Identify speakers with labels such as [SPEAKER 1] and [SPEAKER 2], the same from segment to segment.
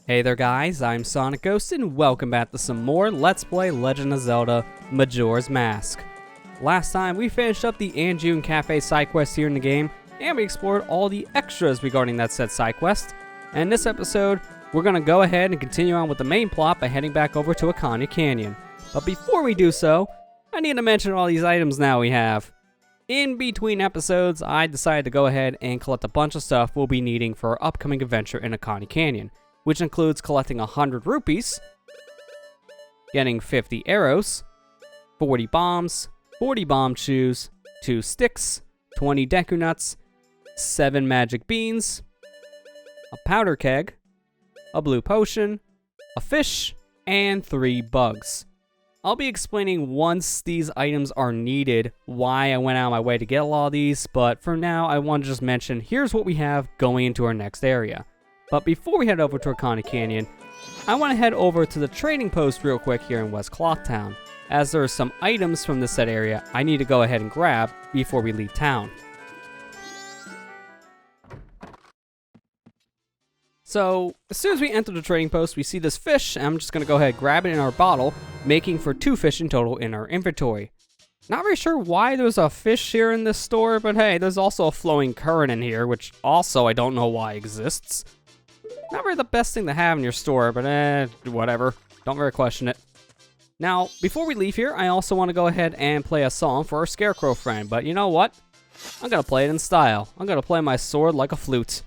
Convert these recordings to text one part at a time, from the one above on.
[SPEAKER 1] Hey there guys, I'm SonicGhost and welcome back to some more Let's Play Legend of Zelda Majora's Mask. Last time we finished up the Anjun Cafe side quest here in the game, and we explored all the extras regarding that said side quest. And in this episode, we're going to go ahead and continue on with the main plot by heading back over to Ikana Canyon. But before we do so, I need to mention all these items now we have. In between episodes, I decided to go ahead and collect a bunch of stuff we'll be needing for our upcoming adventure in Ikana Canyon, which includes collecting 100 rupees, getting 50 arrows, 40 bombs, 40 bomb shoes, 2 sticks, 20 Deku Nuts, 7 magic beans, a powder keg, a blue potion, a fish, and 3 bugs. I'll be explaining once these items are needed why I went out of my way to get all these, but for now I want to just mention here's what we have going into our next area. But before we head over to Ikana Canyon, I want to head over to the trading post real quick here in West Clothtown, as there are some items from this said area I need to go ahead and grab before we leave town. So, as soon as we enter the trading post, we see this fish, and I'm just going to go ahead and grab it in our bottle, making for 2 fish in total in our inventory. Not really sure why there's a fish here in this store, but hey, there's also a flowing current in here, which also I don't know why exists. Not really the best thing to have in your store, but whatever. Don't really question it. Now, before we leave here, I also want to go ahead and play a song for our Scarecrow friend, but you know what? I'm going to play it in style. I'm going to play my sword like a flute.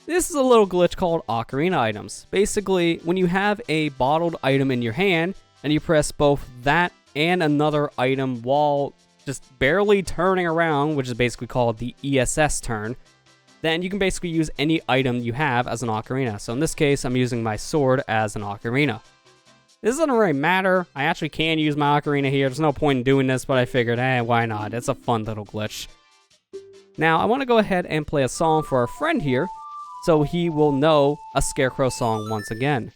[SPEAKER 1] This is a little glitch called Ocarina items. Basically, when you have a bottled item in your hand, and you press both that and another item while just barely turning around, which is basically called the ESS turn, then you can basically use any item you have as an ocarina. So in this case, I'm using my sword as an ocarina. This doesn't really matter. I actually can use my ocarina here. There's no point in doing this, but I figured, why not? It's a fun little glitch. Now, I want to go ahead and play a song for our friend here, so he will know a Scarecrow song once again.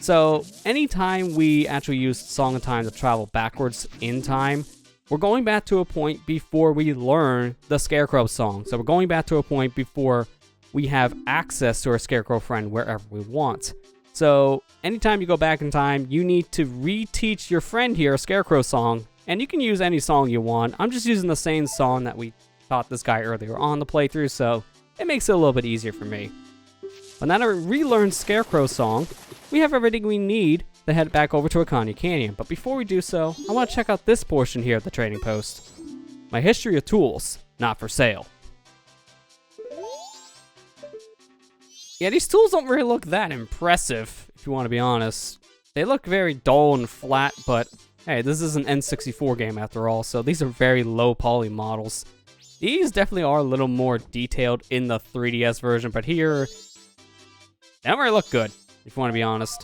[SPEAKER 1] So, anytime we actually use Song of Time to travel backwards in time, we're going back to a point before we learn the Scarecrow song. So we're going back to a point before we have access to our Scarecrow friend wherever we want. So anytime you go back in time, you need to reteach your friend here a Scarecrow song, and you can use any song you want. I'm just using the same song that we taught this guy earlier on the playthrough, so it makes it a little bit easier for me. But now that we relearned Scarecrow song, we have everything we need to head back over to Ikana Canyon. But before we do so, I want to check out this portion here at the trading post. My history of tools, not for sale. Yeah, these tools don't really look that impressive, if you want to be honest. They look very dull and flat, but hey, this is an N64 game after all, so these are very low poly models. These definitely are a little more detailed in the 3DS version, but here, they don't really look good, if you want to be honest.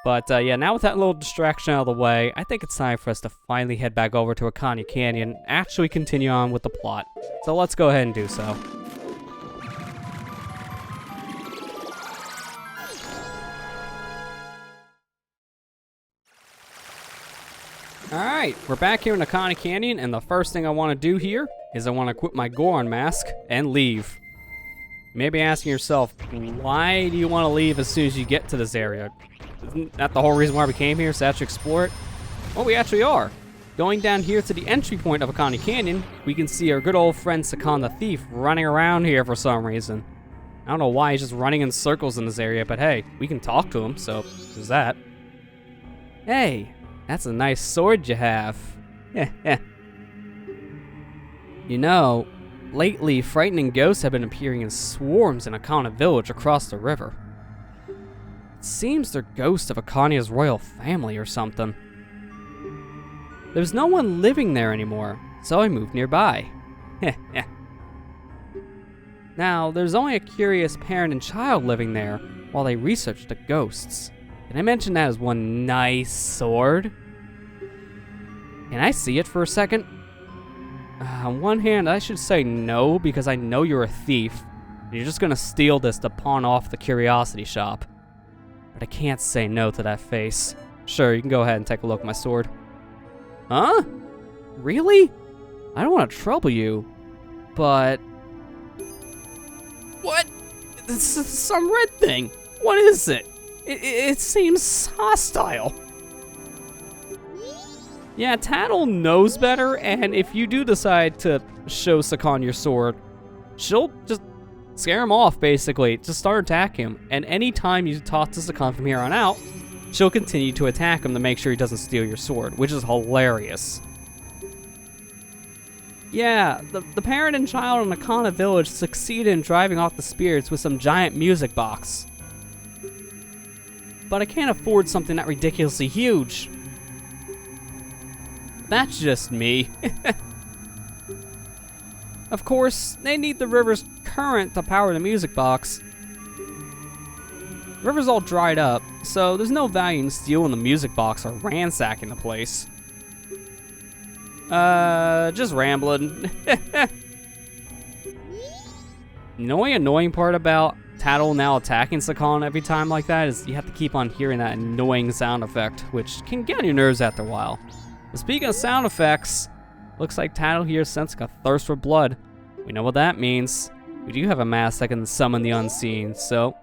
[SPEAKER 1] But yeah, now with that little distraction out of the way, I think it's time for us to finally head back over to Ikana Canyon and actually continue on with the plot. So let's go ahead and do so. Alright, we're back here in Ikana Canyon, and the first thing I want to do here is I want to equip my Goron mask and leave. You may be asking yourself, why do you want to leave as soon as you get to this area? Isn't that the whole reason why we came here, is to actually explore it? Well, we actually are. Going down here to the entry point of Ikana Canyon, we can see our good old friend Sakan the Thief running around here for some reason. I don't know why he's just running in circles in this area, but hey, we can talk to him, so there's that. Hey, that's a nice sword you have. You know, lately frightening ghosts have been appearing in swarms in Ikana village across the river. Seems they're ghosts of Ikana's royal family or something. There's no one living there anymore, so I moved nearby. Now, there's only a curious parent and child living there while they research the ghosts. Can I mention that as one nice sword? Can I see it for a second? On one hand, I should say no, because I know you're a thief. And you're just gonna steal this to pawn off the curiosity shop. But I can't say no to that face. Sure, you can go ahead and take a look at my sword. Huh? Really? I don't want to trouble you, but... What? This is some red thing. What is it? It seems hostile. Yeah, Tattle knows better, and if you do decide to show Sakan your sword, she'll just scare him off, basically. Just start attacking him. And anytime you talk to Sakan from here on out, she'll continue to attack him to make sure he doesn't steal your sword, which is hilarious. Yeah, the parent and child in the Ikana village succeeded in driving off the spirits with some giant music box. But I can't afford something that ridiculously huge. That's just me. Of course, they need the river's current to power the music box. The river's all dried up, so there's no value in stealing the music box or ransacking the place. Just rambling. The only annoying part about Tattle now attacking Sakan every time like that is you have to keep on hearing that annoying sound effect, which can get on your nerves after a while. But speaking of sound effects, looks like Tattle here sensing a thirst for blood. We know what that means. We do have a mask that can summon the unseen, so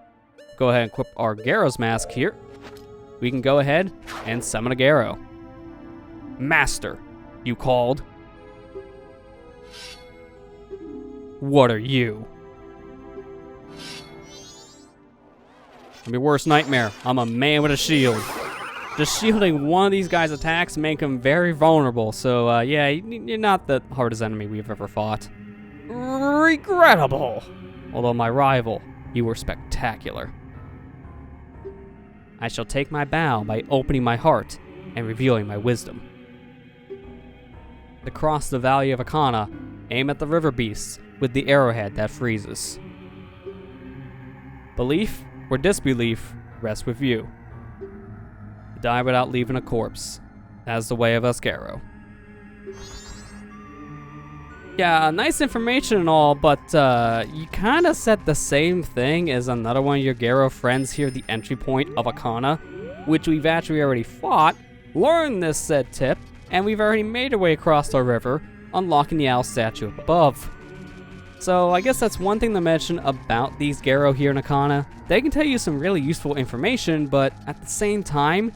[SPEAKER 1] go ahead and equip our Garo's mask here. We can go ahead and summon a Garo. Master, you called? What are you? My worst nightmare. I'm a man with a shield. Just shielding one of these guys' attacks make him very vulnerable. So, yeah, you're not the hardest enemy we've ever fought. Regrettable. Although my rival, you were spectacular. I shall take my bow by opening my heart and revealing my wisdom. To cross the Valley of Ikana, aim at the river beasts with the arrowhead that freezes. Belief or disbelief rests with you. Die without leaving a corpse. That's the way of us Garo. Yeah, nice information and all, but you kind of said the same thing as another one of your Garo friends here at the entry point of Ikana, which we've actually already fought, learned this said tip, and we've already made our way across the river, unlocking the owl statue up above. So I guess that's one thing to mention about these Garo here in Ikana. They can tell you some really useful information, but at the same time,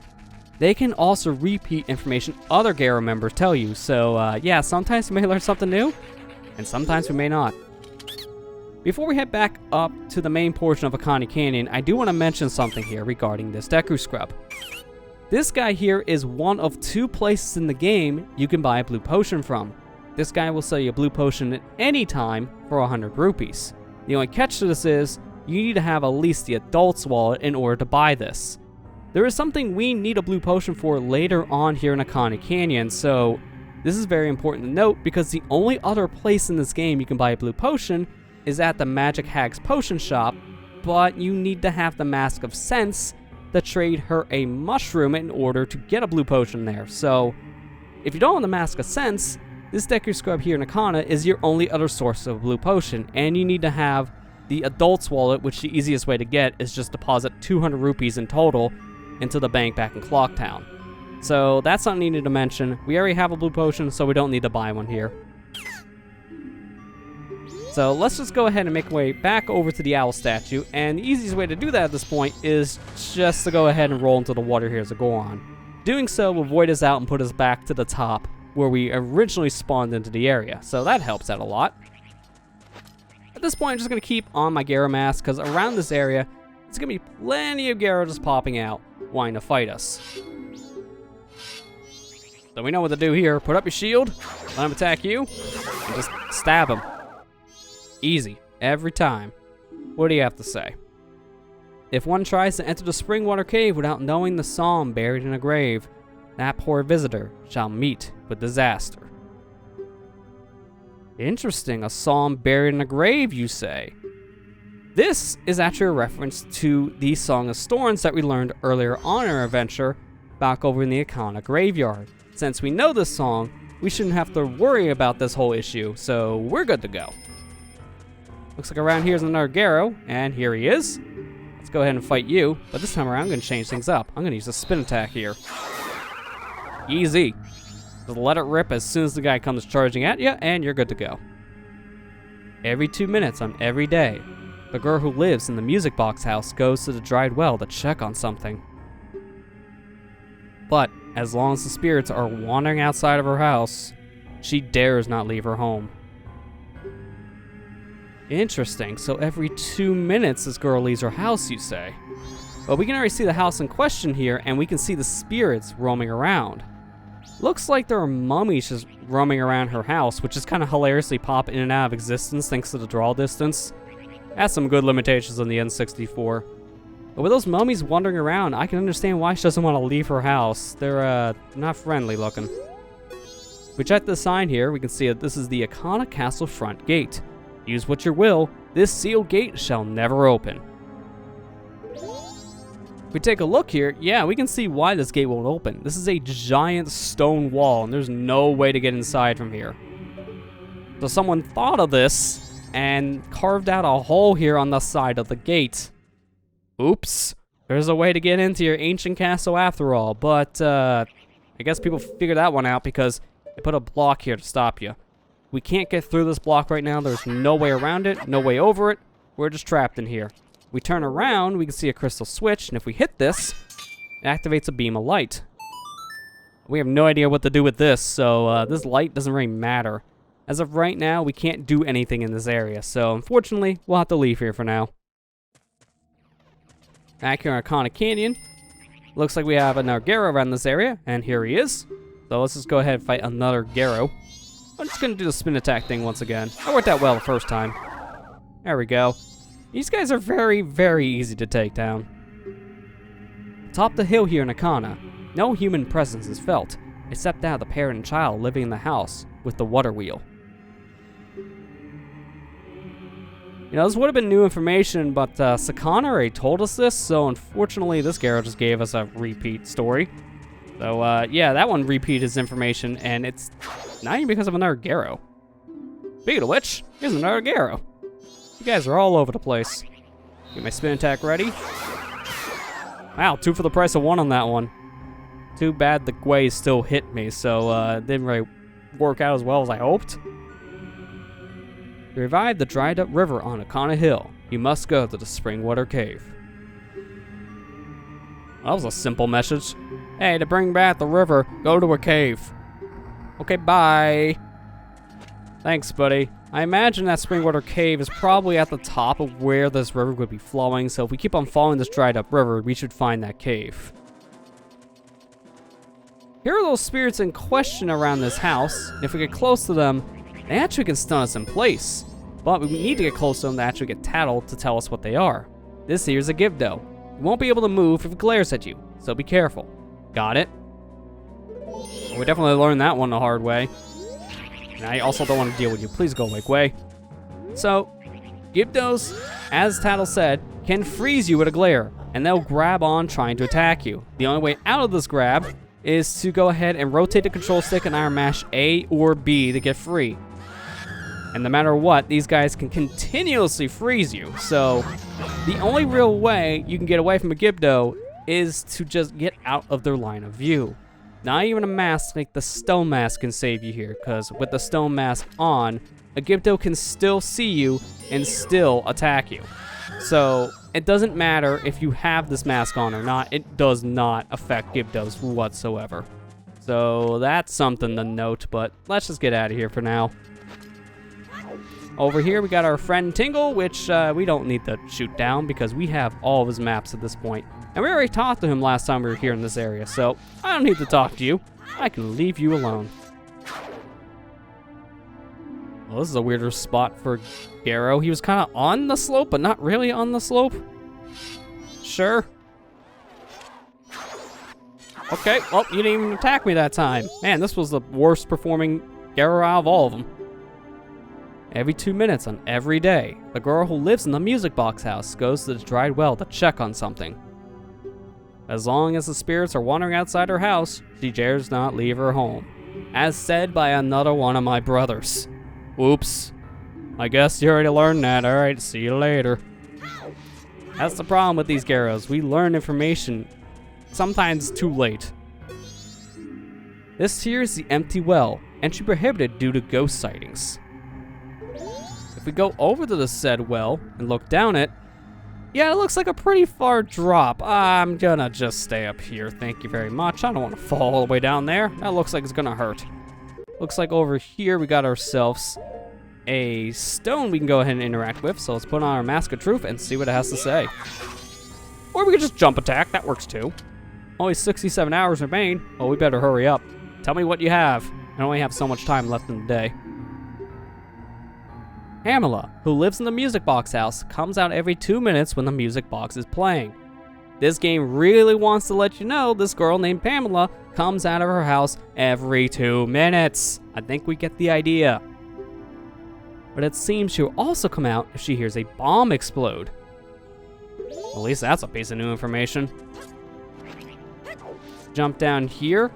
[SPEAKER 1] they can also repeat information other Garo members tell you. So yeah, sometimes we may learn something new, and sometimes we may not. Before we head back up to the main portion of Ikana Canyon, I do want to mention something here regarding this Deku Scrub. This guy here is one of 2 places in the game you can buy a blue potion from. This guy will sell you a blue potion at any time for 100 rupees. The only catch to this is, you need to have at least the adult's wallet in order to buy this. There is something we need a blue potion for later on here in Ikana Canyon, so this is very important to note because the only other place in this game you can buy a blue potion is at the Magic Hag's potion shop, but you need to have the Mask of Sense to trade her a mushroom in order to get a blue potion there. So if you don't have the Mask of Sense, this Deku Scrub here in Ikana is your only other source of a blue potion, and you need to have the adult's wallet, which the easiest way to get is just deposit 200 rupees in total into the bank back in Clocktown. So that's something you need to mention. We already have a blue potion, so we don't need to buy one here. So let's just go ahead and make our way back over to the owl statue, and the easiest way to do that at this point is just to go ahead and roll into the water here as a Goron. Doing so will void us out and put us back to the top where we originally spawned into the area, so that helps out a lot. At this point, I'm just going to keep on my Garo mask, because around this area, there's going to be plenty of Garo just popping out, wanting to fight us. So we know what to do here. Put up your shield, let him attack you, and just stab him. Easy, every time. What do you have to say? If one tries to enter the Springwater Cave without knowing the psalm buried in a grave, that poor visitor shall meet with disaster. Interesting, a psalm buried in a grave, you say? This is actually a reference to the Song of Storms that we learned earlier on in our adventure back over in the Ikana graveyard. Since we know this song, we shouldn't have to worry about this whole issue, so we're good to go. Looks like around here is another Garo, and here he is. Let's go ahead and fight you, but this time around I'm going to change things up. I'm going to use a spin attack here. Easy. Just let it rip as soon as the guy comes charging at you, and you're good to go. Every 2 minutes on every day, The girl who lives in the music box house goes to the dried well to check on something. But as long as the spirits are wandering outside of her house, she dares not leave her home. Interesting, so every 2 minutes this girl leaves her house, you say? Well, we can already see the house in question here, and we can see the spirits roaming around. Looks like there are mummies just roaming around her house, which is kind of hilariously pop in and out of existence thanks to the draw distance. That's some good limitations on the N64. But with those mummies wandering around, I can understand why she doesn't want to leave her house. They're not friendly looking. We check the sign here, we can see that this is the Ikana Castle front gate. Use what you will, this sealed gate shall never open. If we take a look here, yeah, we can see why this gate won't open. This is a giant stone wall, and there's no way to get inside from here. So someone thought of this and carved out a hole here on the side of the gate. Oops. There's a way to get into your ancient castle after all, but I guess people figured that one out because they put a block here to stop you. We can't get through this block right now. There's no way around it, no way over it. We're just trapped in here. We turn around, we can see a crystal switch, and if we hit this, it activates a beam of light. We have no idea what to do with this, so this light doesn't really matter. As of right now, we can't do anything in this area, so unfortunately, we'll have to leave here for now. Back here in Ikana Canyon, looks like we have another Garo around this area, and here he is. So let's just go ahead and fight another Garo. I'm just going to do the spin attack thing once again. That worked out well the first time. There we go. These guys are very, very easy to take down. Atop the hill here in Ikana, no human presence is felt, except that of the parent and child living in the house with the water wheel. You know, this would have been new information, but Sakana already told us this, so unfortunately this Garo just gave us a repeat story. So, yeah, that one repeated his information, and it's not even because of another Garo. Speaking of which, here's another Garo. You guys are all over the place. Get my spin attack ready. Wow, 2 for the price of 1 on that one. Too bad the Gwei still hit me, so it didn't really work out as well as I hoped. To revive the dried up river on Ikana Hill, you must go to the Springwater Cave. That was a simple message. Hey, to bring back the river, go to a cave. Okay, bye. Thanks, buddy. I imagine that Springwater Cave is probably at the top of where this river would be flowing, so if we keep on following this dried up river, we should find that cave. Here are those spirits in question around this house. If we get close to them, they actually can stun us in place. But we need to get close to them to actually get Tattle to tell us what they are. This here's a Gibdo. You won't be able to move if it glares at you, so be careful. Got it? We definitely learned that one the hard way. And I also don't want to deal with you. Please go away, Gwei. So, Gibdos, as Tattle said, can freeze you with a glare, and they'll grab on trying to attack you. The only way out of this grab is to go ahead and rotate the control stick and iron mash A or B to get free. And no matter what, these guys can continuously freeze you. So, the only real way you can get away from a Gibdo is to just get out of their line of view. Not even a mask like the stone mask can save you here, because with the stone mask on, a Gibdo can still see you and still attack you. So, it doesn't matter if you have this mask on or not, it does not affect Gibdos whatsoever. So, that's something to note, but let's just get out of here for now. Over here, we got our friend Tingle, which we don't need to shoot down because we have all of his maps at this point. And we already talked to him last time we were here in this area, so I don't need to talk to you. I can leave you alone. Well, this is a weirder spot for Garo. He was kind of on the slope, but not really on the slope. Sure. Okay, well, you didn't even attack me that time. Man, this was the worst performing Garo out of all of them. Every 2 minutes on every day, the girl who lives in the music box house goes to the dried well to check on something. As long as the spirits are wandering outside her house, she dares not leave her home. As said by another one of my brothers. Oops. I guess you already learned that. Alright, see you later. That's the problem with these Garos. We learn information sometimes too late. This here is the empty well, entry prohibited due to ghost sightings. If we go over to the said well and look down it, yeah, it looks like a pretty far drop. I'm gonna just stay up here, thank you very much. I don't want to fall all the way down there. That looks like it's gonna hurt. Looks like over here we got ourselves a stone we can go ahead and interact with. So let's put on our Mask of Truth and see what it has to say. Or we could just jump attack, that works too. Only 67 hours remain. Oh, we better hurry up. Tell me what you have. I only have so much time left in the day. Pamela, who lives in the music box house, comes out every 2 minutes when the music box is playing. This game really wants to let you know this girl named Pamela comes out of her house every 2 minutes. I think we get the idea. But it seems she'll also come out if she hears a bomb explode. At least that's a piece of new information. Jump down here.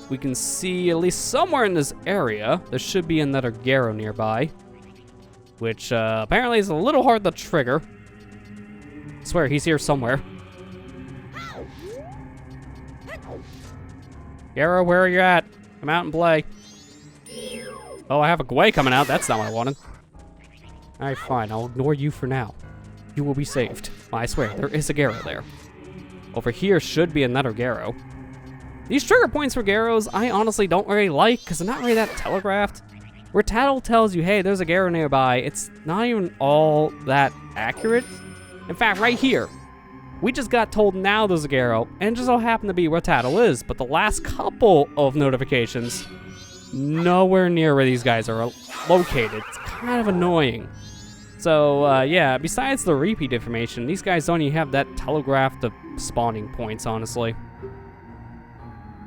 [SPEAKER 1] We can see at least somewhere in this area, there should be another Garo nearby. Which apparently is a little hard to trigger. I swear, he's here somewhere. Garo, where are you at? Come out and play. Oh, I have a Gwei coming out. That's not what I wanted. Alright, fine. I'll ignore you for now. You will be saved. I swear, there is a Garo there. Over here should be another Garo. These trigger points for Garos, I honestly don't really like, because they're not really that telegraphed. Where Tattle tells you, hey, there's a Garo nearby, it's not even all that accurate. In fact, right here, we just got told now there's a Garo, and it just so happened to be where Tattle is, but the last couple of notifications, nowhere near where these guys are located. It's kind of annoying. So, yeah, besides the repeat information, these guys don't even have that telegraphed spawning points, honestly.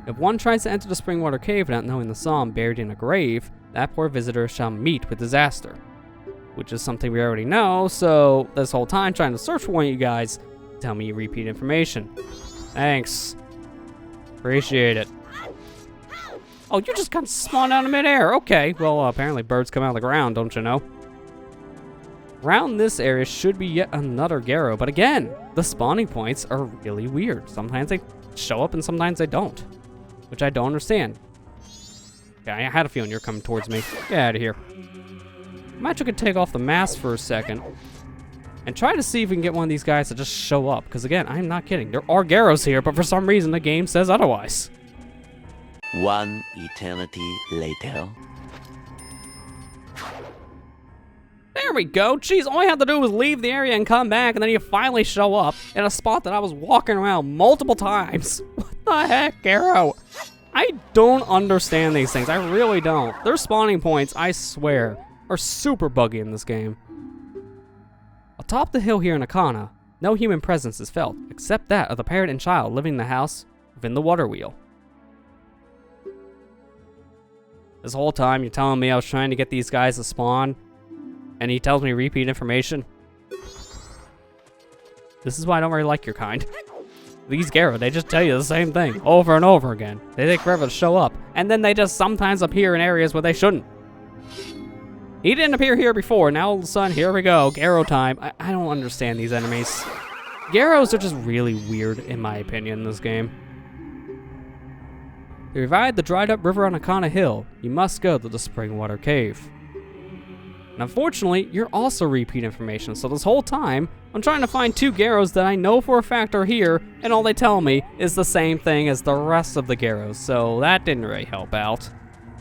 [SPEAKER 1] If one tries to enter the Springwater Cave without knowing the psalm buried in a grave, that poor visitor shall meet with disaster. Which is something we already know, so this whole time trying to search for one of you guys, tell me repeat information. Thanks. Appreciate it. Oh, you just kind of spawned out of midair. Okay, well, apparently birds come out of the ground, don't you know? Around this area should be yet another Garo, but again, the spawning points are really weird. Sometimes they show up and sometimes they don't, which I don't understand. Yeah, I had a feeling you're coming towards me. Get out of here. I'm actually gonna take off the mask for a second and try to see if we can get one of these guys to just show up, because again, I'm not kidding. There are Garos here, but for some reason the game says otherwise.
[SPEAKER 2] One eternity later.
[SPEAKER 1] There we go. Jeez, all I had to do was leave the area and come back, and then you finally show up in a spot that I was walking around multiple times. What the heck, Garo? I don't understand these things. I really don't. Their spawning points, I swear, are super buggy in this game. Atop the hill here in Ikana, no human presence is felt, except that of the parent and child living in the house within the water wheel. This whole time, you're telling me I was trying to get these guys to spawn, and he tells me repeat information. This is why I don't really like your kind. These Garo, they just tell you the same thing over and over again. They take forever to show up, and then they just sometimes appear in areas where they shouldn't. He didn't appear here before, now all of a sudden, here we go, Garo time. I don't understand these enemies. Garos are just really weird, in my opinion, in this game. To revive the dried up river on Ikana Hill, you must go to the Springwater Cave. And unfortunately, you're also repeat information, so this whole time, I'm trying to find two Garos that I know for a fact are here, and all they tell me is the same thing as the rest of the Garos, so that didn't really help out.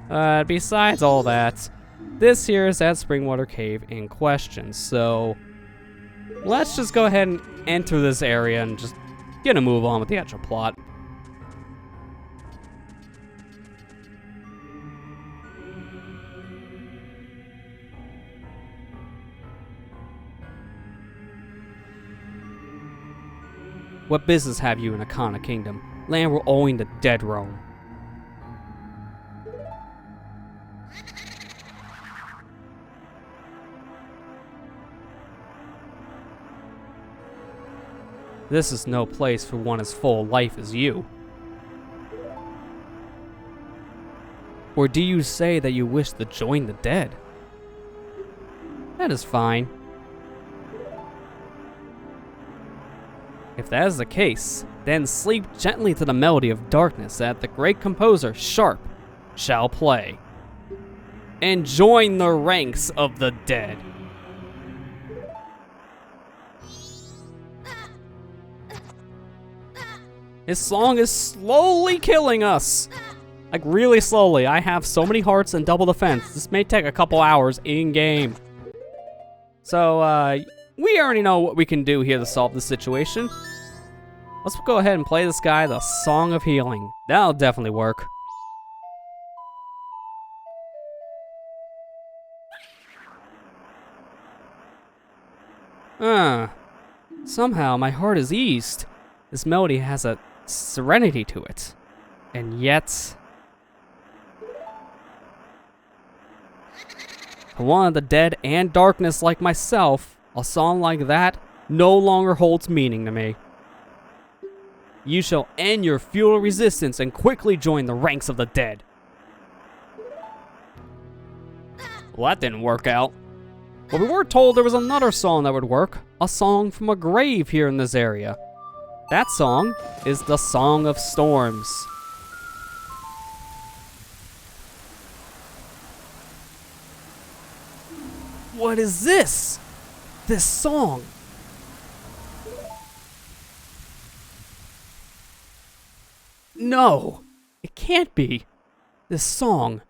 [SPEAKER 1] Besides all that, this here is that Springwater Cave in question, so let's just go ahead and enter this area and just get a move on with the actual plot. What business have you in Ikana Kingdom, land where only the dead roam? This is no place for one as full of life as you. Or do you say that you wish to join the dead? That is fine. If that is the case, then sleep gently to the melody of darkness that the great composer Sharp shall play. And join the ranks of the dead. His song is slowly killing us. Like, really slowly. I have so many hearts and double defense. This may take a couple hours in-game. So, we already know what we can do here to solve this situation. Let's go ahead and play this guy the Song of Healing. That'll definitely work. Somehow my heart is eased. This melody has a serenity to it. And yet... for one of the dead and darkness like myself, a song like that no longer holds meaning to me. You shall end your futile resistance and quickly join the ranks of the dead. Well, that didn't work out. But we were told there was another song that would work, a song from a grave here in this area. That song is the Song of Storms. What is this? This song? No, it can't be. This song.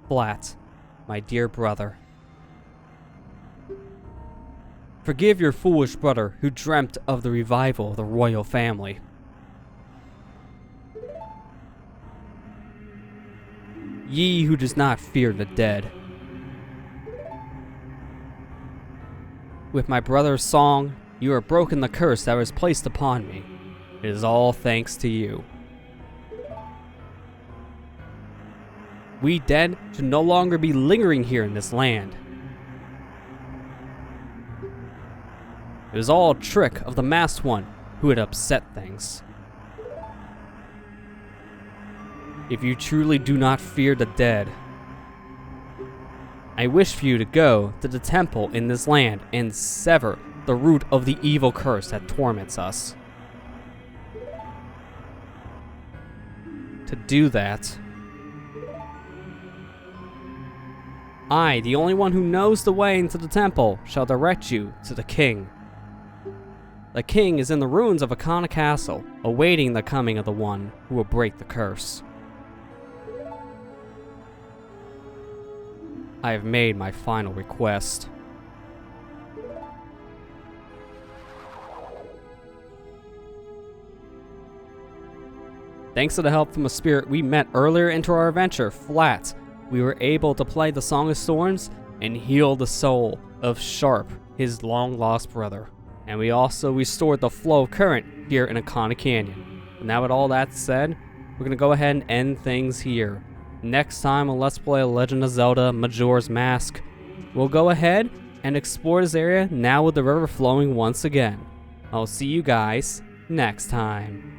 [SPEAKER 1] Blat, my dear brother. Forgive your foolish brother who dreamt of the revival of the royal family. Ye who does not fear the dead. With my brother's song, you have broken the curse that was placed upon me. It is all thanks to you. We dead should no longer be lingering here in this land. It was all a trick of the masked one who had upset things. If you truly do not fear the dead, I wish for you to go to the temple in this land and sever the root of the evil curse that torments us. To do that, I, the only one who knows the way into the temple, shall direct you to the king. The king is in the ruins of Ikana Castle, awaiting the coming of the one who will break the curse. I have made my final request. Thanks to the help from a spirit we met earlier into our adventure, Flat, we were able to play the Song of Storms and heal the soul of Sharp, his long-lost brother. And we also restored the flow of current here in Ikana Canyon. And now with all that said, we're going to go ahead and end things here. Next time on Let's Play Legend of Zelda Majora's Mask, we'll go ahead and explore this area now with the river flowing once again. I'll see you guys next time.